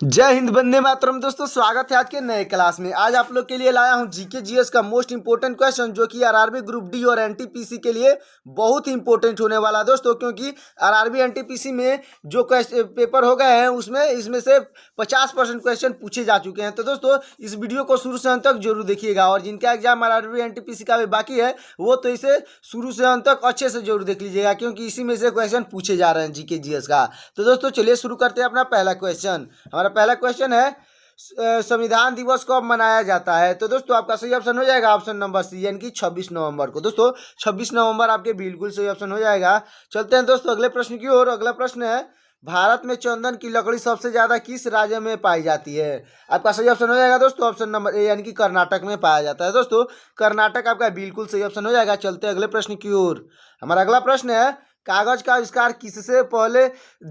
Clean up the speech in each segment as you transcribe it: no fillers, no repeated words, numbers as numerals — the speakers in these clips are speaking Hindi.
जय हिंद, वंदे मातरम। दोस्तों, स्वागत है आज के नए क्लास में। आज आप लोग के लिए लाया हूं जीके जीएस का मोस्ट इंपोर्टेंट क्वेश्चन, जो कि आरआरबी ग्रुप डी और एनटीपीसी के लिए बहुत ही इंपॉर्टेंट होने वाला है दोस्तों। क्योंकि आरआरबी एनटीपीसी में जो पेपर हो गए हैं उसमें इसमें से 50% क्वेश्चन पूछे जा चुके हैं। तो दोस्तों, इस वीडियो को शुरू से अंत तक जरूर देखिएगा, और जिनका एग्जाम आरआरबी एनटीपीसी का भी बाकी है वो तो इसे शुरू से अंत तक अच्छे से जरूर देख लीजिएगा, क्योंकि इसी में से क्वेश्चन पूछे जा रहे हैं जीके जीएस का। तो दोस्तों, चलिए शुरू करते हैं अपना पहला क्वेश्चन। हमारा पहला क्वेश्चन है संविधान दिवस कब मनाया जाता है। तो दोस्तों, आपका सही ऑप्शन हो जाएगा ऑप्शन नंबर सी, यानी कि 26 नवंबर को। दोस्तों, 26 नवंबर आपके बिल्कुल सही ऑप्शन हो जाएगा। चलते हैं दोस्तों अगले प्रश्न की ओर। अगला प्रश्न है, भारत में चंदन की लकड़ी सबसे ज्यादा किस राज्य में पाई जाती है। आपका सही ऑप्शन हो जाएगा दोस्तों ऑप्शन नंबर ए, यानी कि कर्नाटक में पाया जाता है। दोस्तों, कर्नाटक आपका बिल्कुल सही ऑप्शन हो जाएगा। चलते हैं अगले प्रश्न की ओर। हमारा अगला प्रश्न है, कागज का आविष्कार किससे पहले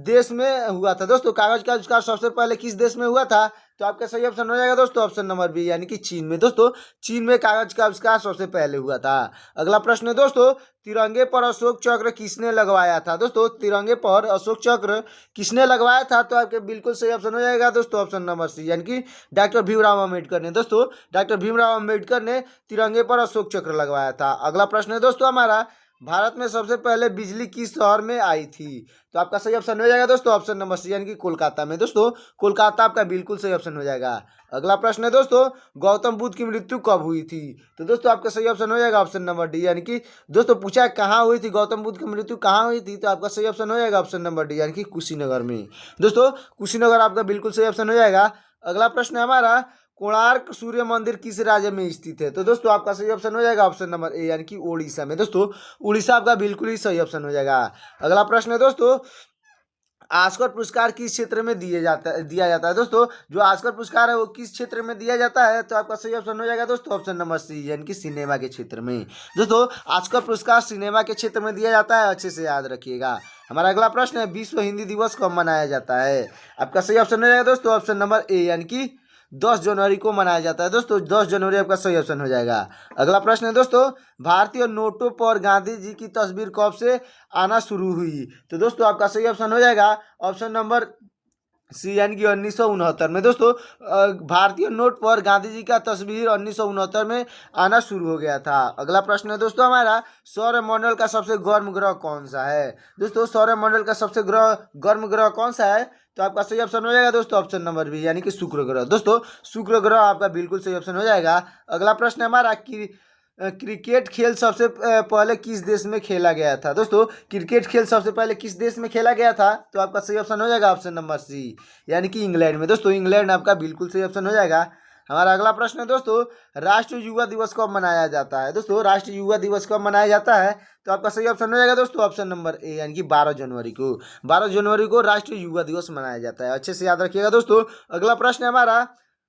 देश में हुआ था। दोस्तों, कागज का आविष्कार सबसे पहले किस देश में हुआ था। तो आपका सही ऑप्शन हो जाएगा दोस्तों ऑप्शन नंबर बी, यानी कि चीन में। दोस्तों, चीन में कागज का आविष्कार सबसे पहले हुआ था। अगला प्रश्न है दोस्तों, तिरंगे पर अशोक चक्र किसने लगवाया था। दोस्तों, तिरंगे पर अशोक चक्र किसने लगवाया था। तो आपके बिल्कुल सही ऑप्शन हो जाएगा दोस्तों ऑप्शन नंबर सी, यानी कि डॉक्टर भीमराव अम्बेडकर ने। दोस्तों, डॉक्टर भीमराव अम्बेडकर ने तिरंगे पर अशोक चक्र लगवाया था। अगला प्रश्न है दोस्तों हमारा, भारत में सबसे पहले बिजली किस शहर में आई थी। तो आपका सही ऑप्शन हो जाएगा दोस्तों ऑप्शन नंबर सी, यानी कि कोलकाता में। दोस्तों, कोलकाता आपका बिल्कुल सही ऑप्शन हो जाएगा। अगला प्रश्न है दोस्तों, गौतम बुद्ध की मृत्यु कब हुई थी। तो दोस्तों, आपका सही ऑप्शन हो जाएगा ऑप्शन नंबर डी, यानी कि दोस्तों पूछा है कहाँ हुई थी, गौतम बुद्ध की मृत्यु कहाँ हुई थी। तो आपका सही ऑप्शन हो जाएगा ऑप्शन नंबर डी, यानी कि कुशीनगर में। दोस्तों, कुशीनगर आपका बिल्कुल सही ऑप्शन हो जाएगा। अगला प्रश्न है हमारा, कोणार्क सूर्य मंदिर किस राज्य में स्थित है। तो दोस्तों, आपका सही ऑप्शन हो जाएगा ऑप्शन नंबर ए, यानी कि उड़ीसा में। दोस्तों, उड़ीसा आपका बिल्कुल ही सही ऑप्शन हो जाएगा। अगला प्रश्न है दोस्तों, ऑस्कर पुरस्कार किस क्षेत्र में दिया जाता है। दोस्तों, जो ऑस्कर पुरस्कार है वो किस क्षेत्र में दिया जाता है। तो आपका सही ऑप्शन हो जाएगा दोस्तों ऑप्शन नंबर सी, यानी कि सिनेमा के क्षेत्र में। दोस्तों, ऑस्कर पुरस्कार सिनेमा के क्षेत्र में दिया जाता है, अच्छे से याद रखिएगा। हमारा अगला प्रश्न है, विश्व हिंदी दिवस कब मनाया जाता है। आपका सही ऑप्शन हो जाएगा दोस्तों ऑप्शन नंबर ए, यानी कि 10 जनवरी को मनाया जाता है। दोस्तों, 10 जनवरी आपका सही ऑप्शन हो जाएगा। अगला प्रश्न है दोस्तों, भारतीय नोटों पर गांधी जी की तस्वीर कब से आना शुरू हुई। तो दोस्तों, आपका सही ऑप्शन हो जाएगा ऑप्शन नंबर सी, यानी कि 1969 में। दोस्तों, भारतीय नोट पर गांधी जी का तस्वीर 1969 में आना शुरू हो गया था। अगला प्रश्न है दोस्तों हमारा, सौरमंडल का सबसे गर्म ग्रह कौन सा है। दोस्तों, सौरमंडल का सबसे गर्म ग्रह कौन सा है। तो आपका सही ऑप्शन हो जाएगा दोस्तों ऑप्शन नंबर बी, यानी कि शुक्र ग्रह। दोस्तों, शुक्र ग्रह आपका बिल्कुल सही ऑप्शन हो जाएगा। अगला प्रश्न है हमारा, क्रिकेट खेल सबसे पहले किस देश में खेला गया था। दोस्तों, क्रिकेट खेल सबसे पहले किस देश में खेला गया था। तो आपका सही ऑप्शन हो जाएगा ऑप्शन नंबर सी, यानी कि इंग्लैंड में। दोस्तों, इंग्लैंड आपका बिल्कुल सही ऑप्शन हो जाएगा। हमारा अगला प्रश्न है दोस्तों, राष्ट्रीय युवा दिवस कब मनाया जाता है। दोस्तों, राष्ट्रीय युवा दिवस कब मनाया जाता है। तो आपका सही ऑप्शन हो जाएगा दोस्तों ऑप्शन नंबर ए, यानी कि 12 जनवरी को। 12 जनवरी को राष्ट्रीय युवा दिवस मनाया जाता है, अच्छे से याद रखिएगा दोस्तों। अगला प्रश्न है हमारा,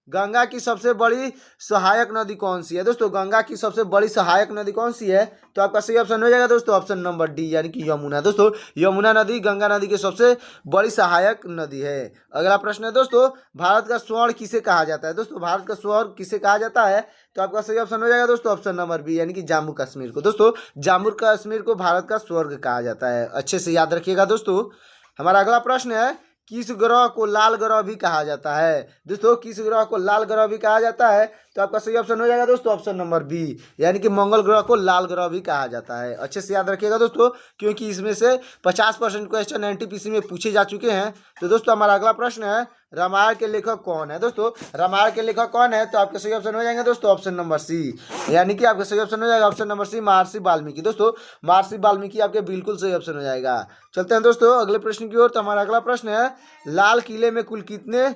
गंगा की सबसे बड़ी सहायक नदी कौन सी है। दोस्तों, गंगा की सबसे बड़ी सहायक नदी कौन सी है। तो आपका सही ऑप्शन हो जाएगा दोस्तों ऑप्शन नंबर डी, यानी कि यमुना। दोस्तों, यमुना नदी गंगा नदी की सबसे बड़ी सहायक नदी है। अगला प्रश्न है दोस्तों, भारत का स्वर्ण किसे कहा जाता है। दोस्तों, भारत का स्वर्ण किसे कहा जाता है। तो आपका सही ऑप्शन हो जाएगा दोस्तों ऑप्शन नंबर बी, यानी कि जम्मू कश्मीर को। दोस्तों, जम्मू कश्मीर को भारत का स्वर्ग कहा जाता है, अच्छे से याद रखिएगा दोस्तों। हमारा अगला प्रश्न है, किस ग्रह को लाल ग्रह भी कहा जाता है। दोस्तों, किस ग्रह को लाल ग्रह भी कहा जाता है। तो आपका सही ऑप्शन हो जाएगा दोस्तों ऑप्शन नंबर बी, यानी कि मंगल ग्रह को लाल ग्रह भी कहा जाता है, अच्छे से याद रखिएगा दोस्तों, क्योंकि इसमें से 50% क्वेश्चन एनटीपीसी में पूछे जा चुके हैं। तो दोस्तों, हमारा अगला प्रश्न है, रामायण के लेखक कौन है। दोस्तों, रामायण के लेखक कौन है। तो आपके सही ऑप्शन हो जाएंगे दोस्तों ऑप्शन नंबर सी, यानी कि आपका सही ऑप्शन हो जाएगा ऑप्शन नंबर सी, महर्षि वाल्मीकि। दोस्तों, महर्षि वाल्मीकि आपके बिल्कुल सही ऑप्शन हो जाएगा। चलते हैं दोस्तों अगले प्रश्न की ओर। तो हमारा अगला प्रश्न है, लाल किले में कुल कितने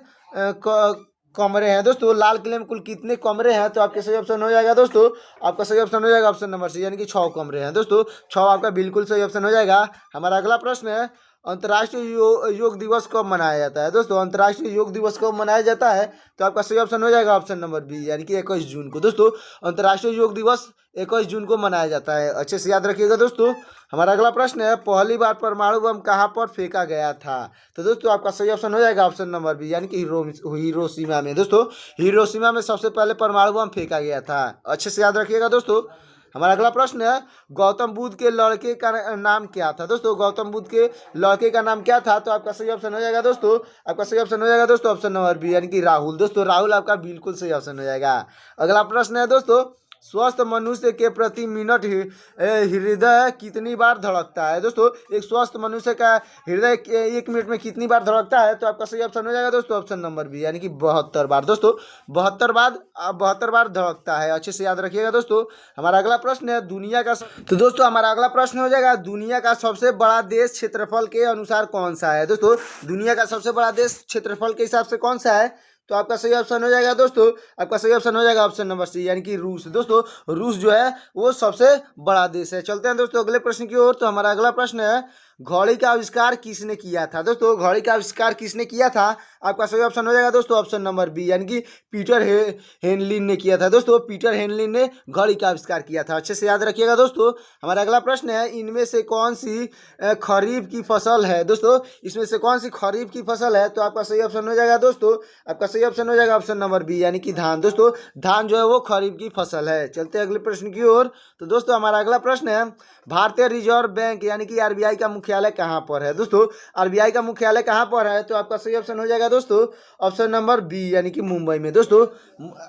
कमरे हैं। दोस्तों, लाल किले में कुल कितने कमरे हैं। तो आपके सही ऑप्शन हो जाएगा दोस्तों, आपका सही ऑप्शन हो जाएगा ऑप्शन नंबर सी, यानी कि 6 कमरे हैं। दोस्तों, 6 आपका बिल्कुल सही ऑप्शन हो जाएगा। हमारा अगला प्रश्न है, अंतर्राष्ट्रीय योग दिवस कब मनाया जाता है। दोस्तों, अंतर्राष्ट्रीय योग दिवस कब मनाया जाता है। तो आपका सही ऑप्शन हो जाएगा ऑप्शन नंबर बी, यानी कि 21 जून को। दोस्तों, अंतर्राष्ट्रीय योग दिवस 21 जून को मनाया जाता है, अच्छे से याद रखिएगा दोस्तों। हमारा अगला प्रश्न है, पहली बार परमाणु बम कहाँ पर फेंका गया था। तो दोस्तों, आपका सही ऑप्शन हो जाएगा ऑप्शन नंबर बी, यानी कि हिरोशिमा में। दोस्तों, हिरोशिमा में सबसे पहले परमाणु बम फेंका गया था, अच्छे से याद रखिएगा दोस्तों। हमारा अगला प्रश्न है गौतम बुद्ध के लड़के का नाम क्या था। दोस्तों गौतम बुद्ध के लड़के का नाम क्या था, तो आपका सही ऑप्शन हो जाएगा दोस्तों, आपका सही ऑप्शन हो जाएगा दोस्तों ऑप्शन नंबर बी यानी कि राहुल। दोस्तों राहुल आपका बिल्कुल सही ऑप्शन हो जाएगा। अगला प्रश्न है दोस्तों स्वस्थ मनुष्य के प्रति मिनट हृदय कितनी बार धड़कता है। दोस्तों एक स्वस्थ मनुष्य का हृदय 1 मिनट में कितनी बार धड़कता है, तो आपका सही ऑप्शन हो जाएगा दोस्तों ऑप्शन नंबर बी यानी कि 72 बार। दोस्तों 72 बार धड़कता है, अच्छे से याद रखिएगा दोस्तों। हमारा अगला प्रश्न है दुनिया का तो दोस्तों हमारा अगला प्रश्न हो जाएगा दुनिया का सबसे बड़ा देश क्षेत्रफल के अनुसार कौन सा है। दोस्तों दुनिया का सबसे बड़ा देश क्षेत्रफल के हिसाब से कौन सा है, तो आपका सही ऑप्शन हो जाएगा दोस्तों, आपका सही ऑप्शन हो जाएगा ऑप्शन नंबर सी यानी कि रूस। दोस्तों रूस जो है वो सबसे बड़ा देश है। चलते हैं दोस्तों अगले प्रश्न की ओर। तो हमारा अगला प्रश्न है घड़ी का आविष्कार किसने किया था। दोस्तों घड़ी का आविष्कार किसने किया था, आपका सही ऑप्शन हो जाएगा दोस्तों ऑप्शन नंबर बी यानी कि पीटर हेनलिन ने किया था। दोस्तों पीटर हेनलिन ने घड़ी का आविष्कार किया था, अच्छे से याद रखिएगा दोस्तों। हमारा अगला प्रश्न है इनमें से कौन सी खरीफ की फसल है। दोस्तों इसमें से कौन सी खरीफ की फसल है, तो आपका सही ऑप्शन हो जाएगा दोस्तों, आपका सही ऑप्शन हो जाएगा ऑप्शन नंबर बी यानी कि धान। दोस्तों धान जो है वो खरीफ की फसल है। चलते हैं अगले प्रश्न की ओर। तो दोस्तों हमारा अगला प्रश्न है भारतीय रिजर्व बैंक यानी कि आरबीआई का मुख्यालय कहाँ पर है। दोस्तों आरबीआई का मुख्यालय कहाँ पर है, तो आपका सही ऑप्शन हो जाएगा दोस्तों ऑप्शन नंबर बी यानी कि मुंबई में। दोस्तों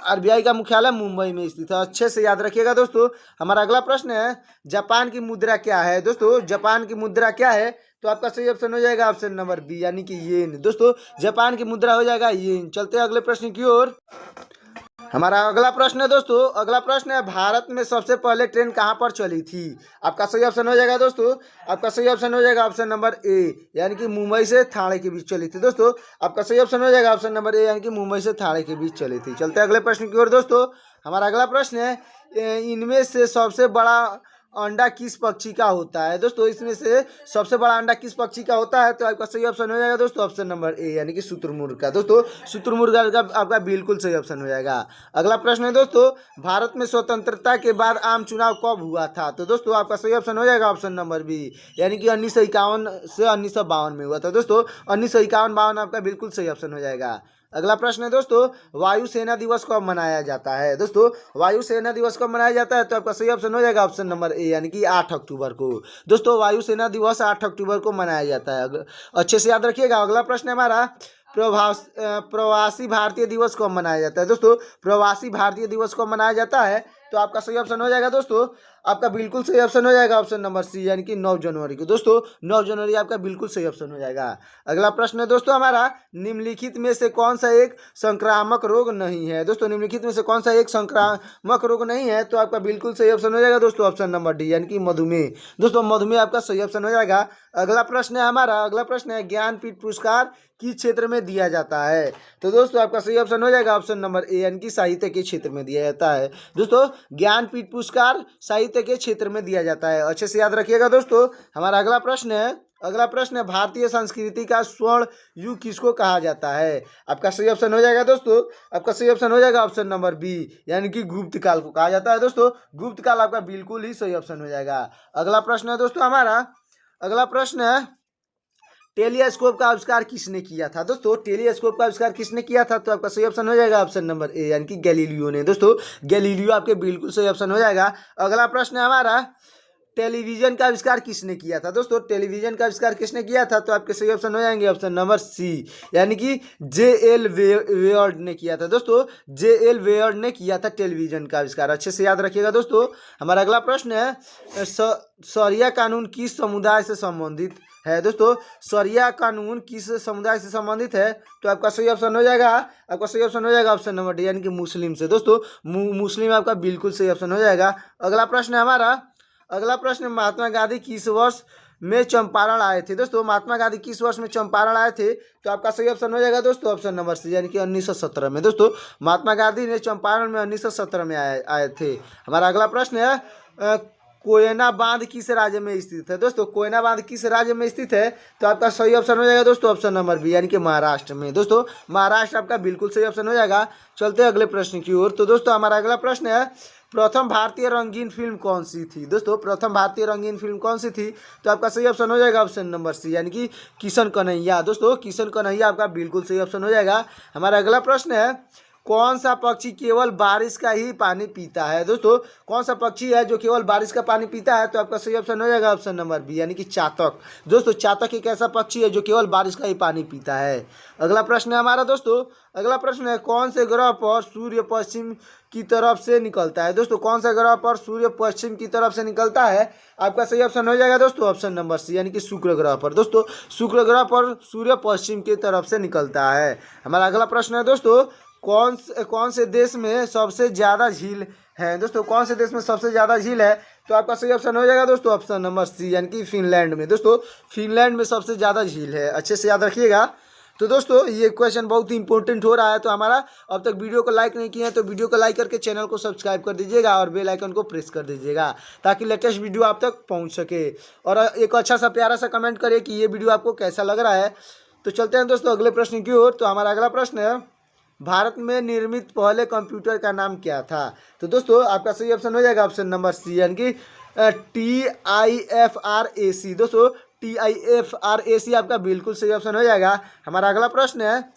आरबीआई का मुख्यालय मुंबई में स्थित है, अच्छे से याद रखिएगा दोस्तों। हमारा अगला प्रश्न है जापान की मुद्रा क्या है। दोस्तों जापान की मुद्रा क्या है, तो आपका सही ऑप्शन हो जाएगा ऑप्शन नंबर बी यानी कि येन। दोस्तों जापान की मुद्रा हो जाएगा येन। चलते हैं अगले प्रश्न की ओर। हमारा अगला प्रश्न है दोस्तों, अगला प्रश्न है भारत में सबसे पहले ट्रेन कहाँ पर चली थी। आपका सही ऑप्शन हो जाएगा दोस्तों, आपका सही ऑप्शन हो जाएगा ऑप्शन नंबर ए यानी कि मुंबई से थाने के बीच चली थी। दोस्तों आपका सही ऑप्शन हो जाएगा ऑप्शन नंबर ए यानी कि मुंबई से थाने के बीच चली थी। चलते हैं अगले प्रश्न की ओर दोस्तों। हमारा अगला प्रश्न है इनमें से सबसे बड़ा अंडा किस पक्षी का होता है। दोस्तों इसमें से सबसे बड़ा अंडा किस पक्षी का होता है, तो आपका सही ऑप्शन हो जाएगा दोस्तों ऑप्शन नंबर ए यानी कि शुतुरमुर्ग का। दोस्तों शुतुरमुर्ग का आपका बिल्कुल सही ऑप्शन हो जाएगा। अगला प्रश्न है दोस्तों भारत में स्वतंत्रता के बाद आम चुनाव कब हुआ था, तो दोस्तों आपका सही ऑप्शन हो जाएगा ऑप्शन नंबर बी यानी कि 1951 से 1952 में हुआ था। दोस्तों 1951-52 आपका बिल्कुल सही ऑप्शन हो जाएगा। अगला प्रश्न है दोस्तों वायुसेना दिवस कब मनाया जाता है। दोस्तों वायुसेना दिवस कब मनाया जाता है, तो आपका सही ऑप्शन हो जाएगा ऑप्शन नंबर ए यानी कि 8 अक्टूबर को। दोस्तों वायुसेना दिवस 8 अक्टूबर को मनाया जाता है, अच्छे से याद रखिएगा। अगला प्रश्न है हमारा प्रवासी भारतीय दिवस कब मनाया जाता है। दोस्तों प्रवासी भारतीय दिवस कब मनाया जाता है, तो आपका सही ऑप्शन हो जाएगा दोस्तों, आपका बिल्कुल सही ऑप्शन हो जाएगा ऑप्शन नंबर सी यानी कि 9 जनवरी को। दोस्तों 9 जनवरी आपका बिल्कुल सही ऑप्शन हो जाएगा। अगला प्रश्न है दोस्तों हमारा निम्नलिखित में से कौन सा एक संक्रामक रोग नहीं है। दोस्तों निम्नलिखित में से कौन सा एक संक्रामक रोग नहीं है, तो आपका बिल्कुल सही ऑप्शन हो जाएगा दोस्तों ऑप्शन नंबर डी यानी कि मधुमेह। दोस्तों मधुमेह आपका सही ऑप्शन हो जाएगा। अगला प्रश्न है हमारा, अगला प्रश्न है ज्ञानपीठ पुरस्कार किस क्षेत्र में दिया जाता है, तो दोस्तों आपका सही ऑप्शन हो जाएगा ऑप्शन नंबर ए यानी कि साहित्य के क्षेत्र में दिया जाता है। दोस्तों ज्ञानपीठ पुरस्कार साहित्य के क्षेत्र में दिया जाता है, अच्छे से याद रखिएगा दोस्तों। हमारा अगला प्रश्न है, अगला प्रश्न है भारतीय संस्कृति का स्वर्ण युग किसको कहा जाता है। आपका सही ऑप्शन हो जाएगा दोस्तों, आपका सही ऑप्शन हो जाएगा ऑप्शन नंबर बी यानी कि गुप्त काल को कहा जाता है। दोस्तों गुप्त काल आपका बिल्कुल ही सही ऑप्शन हो जाएगा। अगला प्रश्न है दोस्तों हमारा, अगला प्रश्न है टेलीस्कोप का आविष्कार किसने किया था। दोस्तों टेलीस्कोप का आविष्कार किसने किया था, तो आपका सही ऑप्शन हो जाएगा ऑप्शन नंबर ए यानी कि गैलीलियो ने। दोस्तों गैलीलियो आपके बिल्कुल सही ऑप्शन हो जाएगा। अगला प्रश्न है हमारा टेलीविजन का आविष्कार किसने किया था। दोस्तों टेलीविजन का आविष्कार किसने किया था, तो आपके सही ऑप्शन हो जाएंगे ऑप्शन नंबर सी यानी कि जे.एल. वेयर्ड ने किया था। दोस्तों जे.एल. वेयर्ड ने किया था टेलीविजन का आविष्कार, अच्छे से याद रखिएगा दोस्तों। हमारा अगला प्रश्न है शरिया कानून किस समुदाय से संबंधित है। दोस्तों शरिया कानून किस समुदाय से संबंधित है, तो आपका सही ऑप्शन हो जाएगा, आपका सही ऑप्शन हो जाएगा ऑप्शन नंबर डी यानी कि मुस्लिम से। दोस्तों मुस्लिम आपका बिल्कुल सही ऑप्शन हो जाएगा। अगला प्रश्न है हमारा, अगला प्रश्न महात्मा गांधी किस वर्ष में चंपारण आए थे। दोस्तों महात्मा गांधी किस वर्ष में चंपारण आए थे, तो आपका सही ऑप्शन हो जाएगा दोस्तों ऑप्शन नंबर सी यानी कि 1917 में। दोस्तों महात्मा गांधी ने चंपारण में 1917 में आए थे। हमारा अगला प्रश्न है कोयना बांध किस राज्य में स्थित है। दोस्तों कोयना बांध किस राज्य में स्थित है, तो आपका सही ऑप्शन हो जाएगा दोस्तों ऑप्शन नंबर बी यानी कि महाराष्ट्र में। दोस्तों महाराष्ट्र आपका बिल्कुल सही ऑप्शन हो जाएगा। चलते हैं अगले प्रश्न की ओर। तो दोस्तों हमारा अगला प्रश्न है प्रथम भारतीय रंगीन फिल्म कौन सी थी। दोस्तों प्रथम भारतीय रंगीन फिल्म कौन सी थी, तो आपका सही ऑप्शन हो जाएगा ऑप्शन नंबर सी यानी कि किशन कन्हैया। दोस्तों किशन कन्हैया आपका बिल्कुल सही ऑप्शन हो जाएगा। हमारा अगला प्रश्न है कौन सा पक्षी केवल बारिश का ही पानी पीता है? दोस्तों कौन सा पक्षी है जो केवल बारिश का पानी पीता है? तो आपका सही ऑप्शन हो जाएगा ऑप्शन नंबर बी यानी कि चातक। दोस्तों चातक एक ऐसा पक्षी है जो केवल बारिश का ही पानी पीता है। अगला प्रश्न है हमारा दोस्तों, अगला प्रश्न है कौन से ग्रह पर सूर्य पश्चिम की तरफ से निकलता है? दोस्तों कौन सा ग्रह पर सूर्य पश्चिम की तरफ से निकलता है? आपका सही ऑप्शन हो जाएगा दोस्तों ऑप्शन नंबर सी यानी कि शुक्र ग्रह पर। दोस्तों शुक्र ग्रह पर सूर्य पश्चिम की तरफ से निकलता है। हमारा अगला प्रश्न है दोस्तों, कौन से देश में सबसे ज़्यादा झील है? दोस्तों कौन से देश में सबसे ज़्यादा झील है? तो आपका सही ऑप्शन हो जाएगा दोस्तों ऑप्शन नंबर सी यानी कि फिनलैंड में। दोस्तों फिनलैंड में सबसे ज़्यादा झील है, अच्छे से याद रखिएगा। तो दोस्तों ये क्वेश्चन बहुत ही इंपॉर्टेंट हो रहा है, तो हमारा अब तक वीडियो को लाइक नहीं किया है तो वीडियो को लाइक करके चैनल को सब्सक्राइब कर दीजिएगा और बेल आइकन को प्रेस कर दीजिएगा ताकि लेटेस्ट वीडियो आप तक पहुंच सके। और एक अच्छा सा प्यारा सा कमेंट करिए कि ये वीडियो आपको कैसा लग रहा है। तो चलते हैं दोस्तों अगले प्रश्न की ओर। तो हमारा अगला प्रश्न है, भारत में निर्मित पहले कंप्यूटर का नाम क्या था? तो दोस्तों आपका सही ऑप्शन हो जाएगा ऑप्शन नंबर सी यानी कि TIFRAC। दोस्तों TIFRAC आपका बिल्कुल सही ऑप्शन हो जाएगा। हमारा अगला प्रश्न है,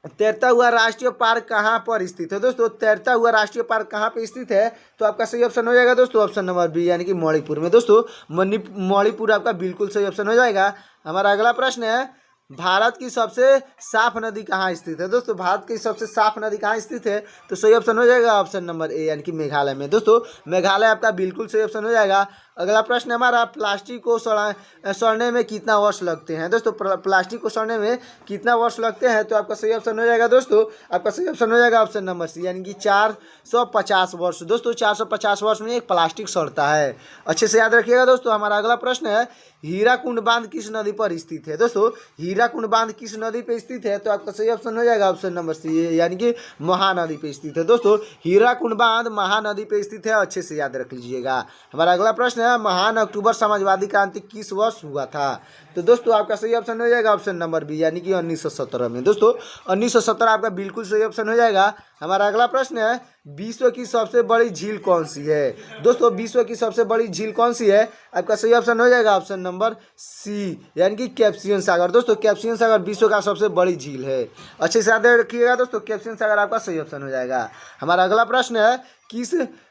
तैरता हुआ राष्ट्रीय पार्क कहाँ पर स्थित है? दोस्तों तैरता हुआ राष्ट्रीय पार्क कहाँ पे स्थित है? तो आपका सही ऑप्शन हो जाएगा दोस्तों ऑप्शन नंबर बी यानी कि मणिपुर में। दोस्तों मणिपुर आपका बिल्कुल सही ऑप्शन हो जाएगा। हमारा अगला प्रश्न है, भारत की सबसे साफ नदी कहाँ स्थित है? दोस्तों भारत की सबसे साफ नदी कहाँ स्थित है? तो सही ऑप्शन हो जाएगा ऑप्शन नंबर ए यानी कि मेघालय में। दोस्तों मेघालय आपका बिल्कुल सही ऑप्शन हो जाएगा। अगला प्रश्न हमारा, प्लास्टिक को सड़ने में कितना वर्ष लगते हैं? दोस्तों प्लास्टिक को सड़ने में कितना वर्ष लगते हैं? तो आपका सही ऑप्शन हो जाएगा दोस्तों, आपका सही ऑप्शन हो जाएगा ऑप्शन नंबर सी यानी कि 450 वर्ष। दोस्तों 450 वर्ष में एक प्लास्टिक सड़ता है, अच्छे से याद रखिएगा। दोस्तों हमारा अगला प्रश्न है, हीराकुंड बांध किस नदी पर स्थित है? दोस्तों हीराकुंड बांध किस नदी पे स्थित है? तो आपका सही ऑप्शन हो जाएगा ऑप्शन नंबर सी यानी कि महानदी पे स्थित है। दोस्तों हीराकुंड बांध महानदी पे स्थित है, अच्छे से याद रख लीजिएगा। हमारा अगला प्रश्न है, महान अक्टूबर समाजवादी क्रांति किस वर्ष हुआ था? तो दोस्तों आपका सही ऑप्शन हो जाएगा ऑप्शन नंबर बी यानी कि 1917 में। दोस्तों 1917 आपका बिल्कुल सही ऑप्शन हो जाएगा। हमारा अगला प्रश्न है, विश्व की सबसे बड़ी झील कौन सी है? दोस्तों विश्व की सबसे बड़ी झील कौन सी है? आपका सही ऑप्शन हो जाएगा ऑप्शन नंबर सी यानी कि कैस्पियन सागर। दोस्तों कैस्पियन सागर विश्व का सबसे बड़ी झील है, अच्छे से याद रखिएगा। दोस्तों कैस्पियन सागर आपका सही ऑप्शन हो जाएगा। हमारा अगला प्रश्न है,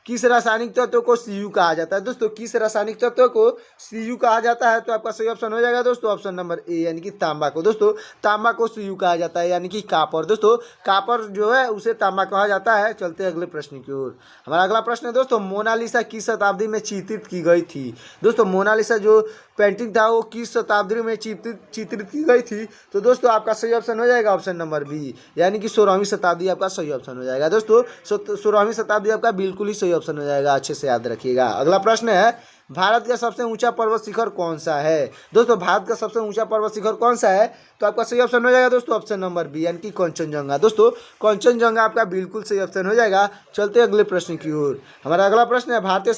किस रासायनिक तत्व को Cu कहा जाता है? दोस्तों किस रासायनिक तत्व को Cu कहा जाता है? तो आपका सही ऑप्शन हो जाएगा दोस्तों ऑप्शन नंबर ए यानी कि तांबा को। दोस्तों तांबा को Cu कहा जाता है यानी कि कापर। दोस्तों कापर जो है उसे तांबा कहा जाता है। चलते हैं अगले प्रश्न की ओर। हमारा अगला प्रश्न है दोस्तों, मोनालिसा किस शताब्दी में चित्रित की गई थी? दोस्तों मोनालिसा जो पेंटिंग था वो किस शताब्दी में चित्रित की गई थी? तो दोस्तों आपका सही ऑप्शन हो जाएगा ऑप्शन नंबर बी यानी कि 16वीं शताब्दी आपका सही ऑप्शन हो जाएगा। दोस्तों 16वीं शताब्दी आपका बिल्कुल ही सही ऑप्शन हो जाएगा, अच्छे से याद रखिएगा। अगला प्रश्न है, भारत का सबसे ऊंचा पर्वत शिखर कौन सा है? दोस्तों भारत का सबसे ऊंचा पर्वत शिखर कौन सा है? तो आपका सही ऑप्शन हो जाएगा दोस्तों ऑप्शन नंबर बी यानी कि कंचनजंगा। दोस्तों कंचनजंगा आपका बिल्कुल सही ऑप्शन हो जाएगा। चलते अगले प्रश्न की ओर। हमारा अगला प्रश्न है, भारतीय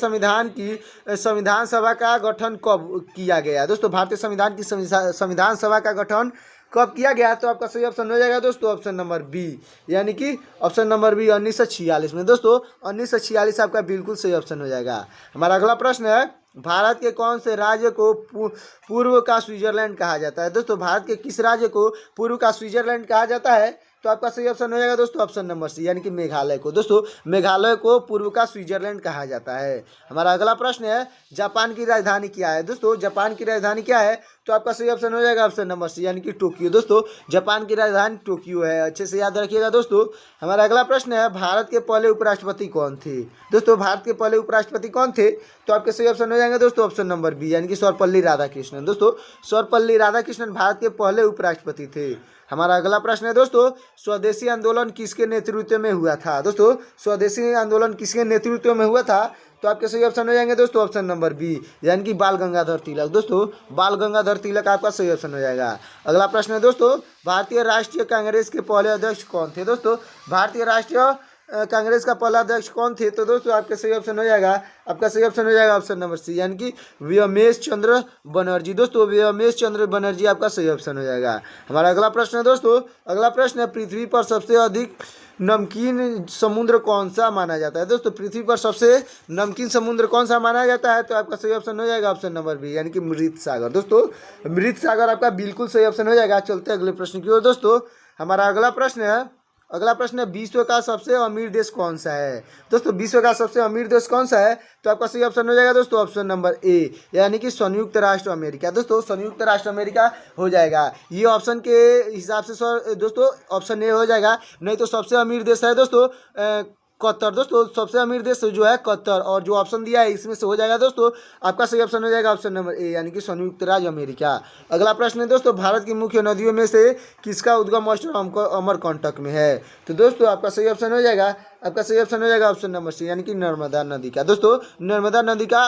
संविधान सभा का गठन कब किया गया? दोस्तों भारतीय संविधान की संविधान सभा का गठन कब किया गया? तो आपका सही ऑप्शन हो जाएगा दोस्तों ऑप्शन नंबर बी यानी कि ऑप्शन नंबर बी 1946 में। दोस्तों 1946 आपका बिल्कुल सही ऑप्शन हो जाएगा। हमारा अगला प्रश्न है, भारत के कौन से राज्य को पूर्व का स्विट्जरलैंड कहा जाता है? दोस्तों भारत के किस राज्य को पूर्व का स्विट्जरलैंड कहा जाता है? तो आपका सही ऑप्शन हो जाएगा दोस्तों ऑप्शन नंबर सी यानी कि मेघालय को। दोस्तों मेघालय को पूर्व का स्विट्जरलैंड कहा जाता है। हमारा अगला प्रश्न है, जापान की राजधानी क्या है? दोस्तों जापान की राजधानी क्या है? तो आपका सही ऑप्शन हो जाएगा ऑप्शन नंबर सी यानी कि टोक्यो। दोस्तों जापान की राजधानी टोक्यो है, अच्छे से याद रखिएगा। दोस्तों हमारा अगला प्रश्न है, भारत के पहले उपराष्ट्रपति कौन थे? दोस्तों भारत के पहले उपराष्ट्रपति कौन थे? तो आपके सही ऑप्शन हो जाएंगे दोस्तों ऑप्शन नंबर बी यानी कि सर्वपल्ली राधाकृष्णन। दोस्तों सर्वपल्ली राधाकृष्णन भारत के पहले उपराष्ट्रपति थे। हमारा अगला प्रश्न है दोस्तों, स्वदेशी आंदोलन किसके नेतृत्व में हुआ था? दोस्तों स्वदेशी आंदोलन किसके नेतृत्व में हुआ था? तो आपके सही ऑप्शन हो जाएंगे दोस्तों ऑप्शन नंबर बी यानी कि बाल गंगाधर तिलक। दोस्तों बाल गंगाधर तिलक आपका सही ऑप्शन हो जाएगा। अगला प्रश्न है दोस्तों, भारतीय राष्ट्रीय कांग्रेस के पहले अध्यक्ष कौन थे? दोस्तों भारतीय राष्ट्रीय कांग्रेस का पहला अध्यक्ष कौन थे? तो दोस्तों आपके सही ऑप्शन हो जाएगा, आपका सही ऑप्शन हो जाएगा ऑप्शन नंबर सी यानी कि व्योमेश चंद्र बनर्जी। दोस्तों व्योमेश चंद्र बनर्जी आपका सही ऑप्शन हो जाएगा। हमारा अगला प्रश्न है दोस्तों, अगला प्रश्न है, पृथ्वी पर सबसे अधिक नमकीन समुद्र कौन सा माना जाता है? दोस्तों पृथ्वी पर सबसे नमकीन समुद्र कौन सा माना जाता है? तो आपका सही ऑप्शन हो जाएगा ऑप्शन नंबर बी यानी कि मृत सागर। दोस्तों मृत सागर आपका बिल्कुल सही ऑप्शन हो जाएगा। चलते अगले प्रश्न की ओर। दोस्तों हमारा अगला प्रश्न है, अगला प्रश्न है विश्व का सबसे अमीर देश कौन सा है। दोस्तों विश्व का सबसे अमीर देश कौन सा है, तो आपका सही ऑप्शन हो जाएगा दोस्तों ऑप्शन नंबर ए, यानी कि संयुक्त राष्ट्र अमेरिका। दोस्तों संयुक्त राष्ट्र अमेरिका हो जाएगा। ये ऑप्शन के हिसाब से दोस्तों ऑप्शन ए हो जाएगा। नहीं तो सबसे अमीर देश है दोस्तों कतर। दोस्तों सबसे अमीर देश जो है कतर, और जो ऑप्शन दिया है इसमें से हो जाएगा दोस्तों आपका सही ऑप्शन हो जाएगा ऑप्शन नंबर ए, यानी कि संयुक्त राज्य अमेरिका। अगला प्रश्न है दोस्तों भारत की मुख्य नदियों में से किसका उद्गम स्थल अमरकंटक में है। तो दोस्तों आपका सही ऑप्शन हो जाएगा ऑप्शन नंबर सी, यानी कि नर्मदा नदी का। दोस्तों नर्मदा नदी का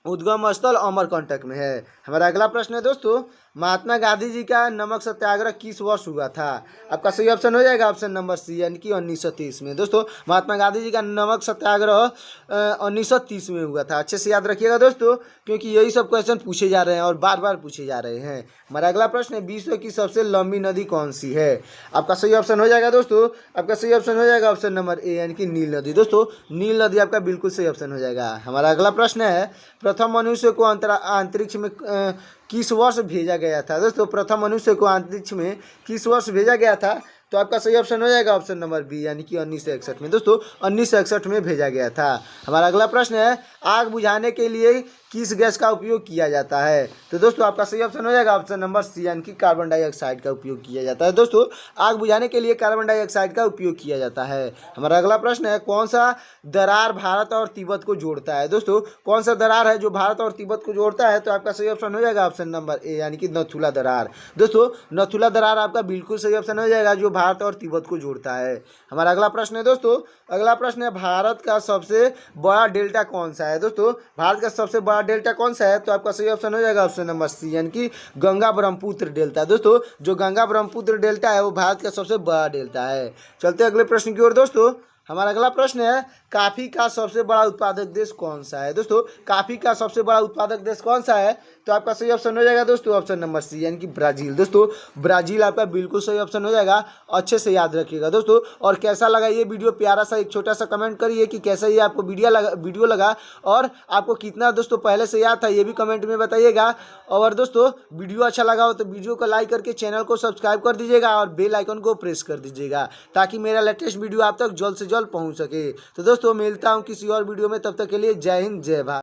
उद्गम स्थल अमरकंटक में है। हमारा अगला प्रश्न है दोस्तों महात्मा गांधी जी का नमक सत्याग्रह किस वर्ष हुआ था। आपका सही ऑप्शन हो जाएगा ऑप्शन नंबर सी, यानी कि 1930 में। दोस्तों महात्मा गांधी जी का नमक सत्याग्रह 1930 में हुआ था। अच्छे से याद रखिएगा दोस्तों, क्योंकि यही सब क्वेश्चन पूछे जा रहे हैं और बार बार पूछे जा रहे हैं। हमारा अगला प्रश्न है विश्व की सबसे लंबी नदी कौन सी है। आपका सही ऑप्शन हो जाएगा दोस्तों ऑप्शन नंबर ए, यानी कि नील नदी। दोस्तों नील नदी आपका बिल्कुल सही ऑप्शन हो जाएगा। हमारा अगला प्रश्न है प्रथम मनुष्य को अंतरिक्ष में किस वर्ष भेजा गया था। दोस्तों प्रथम मनुष्य को अंतरिक्ष में किस वर्ष भेजा गया था, तो आपका सही ऑप्शन हो जाएगा ऑप्शन नंबर बी, यानी कि 1961 में। दोस्तों 1961 में भेजा गया था। हमारा अगला प्रश्न है आग बुझाने के लिए किस गैस का उपयोग किया जाता है। तो दोस्तों आपका सही ऑप्शन हो जाएगा ऑप्शन नंबर सी, यानी कि कार्बन डाइऑक्साइड का उपयोग किया जाता है। दोस्तों आग बुझाने के लिए कार्बन डाइऑक्साइड का उपयोग किया जाता है। हमारा अगला प्रश्न है कौन सा दरार भारत और तिब्बत को जोड़ता है। दोस्तों कौन सा दरार है जो भारत और तिब्बत को जोड़ता है, तो आपका सही ऑप्शन हो जाएगा ऑप्शन नंबर ए, यानी कि नथुला दरार। दोस्तों नथुला दरार आपका बिल्कुल सही ऑप्शन हो जाएगा, जो भारत और तिब्बत को जोड़ता है। हमारा अगला प्रश्न है दोस्तों भारत का सबसे बड़ा डेल्टा कौन सा है। दोस्तों भारत का सबसे बड़ा डेल्टा कौन सा है, तो आपका सही ऑप्शन हो जाएगा ऑप्शन नंबर सी, यानी कि गंगा ब्रह्मपुत्र डेल्टा। दोस्तों जो गंगा ब्रह्मपुत्र डेल्टा है वो भारत का सबसे बड़ा डेल्टा है। चलते अगले प्रश्न की ओर। दोस्तों हमारा अगला प्रश्न है कॉफी का सबसे बड़ा उत्पादक देश कौन सा है। दोस्तों कॉफी का सबसे बड़ा उत्पादक देश कौन सा है, तो आपका सही ऑप्शन हो जाएगा दोस्तों ऑप्शन नंबर सी, यानी कि ब्राजील। दोस्तों ब्राजील आपका बिल्कुल सही ऑप्शन हो जाएगा। अच्छे से याद रखिएगा दोस्तों। और कैसा लगा ये वीडियो, प्यारा सा एक छोटा सा कमेंट करिए कि कैसा ये आपको वीडियो लगा, और आपको कितना दोस्तों पहले से याद था ये भी कमेंट में बताइएगा। और दोस्तों वीडियो अच्छा लगा हो तो वीडियो को लाइक करके चैनल को सब्सक्राइब कर दीजिएगा और बेल आइकन को प्रेस कर दीजिएगा, ताकि मेरा लेटेस्ट वीडियो आप तक जल्द से जल्द पहुँच सके। तो दोस्तों मिलता हूँ किसी और वीडियो में, तब तक के लिए जय हिंद जय भारत।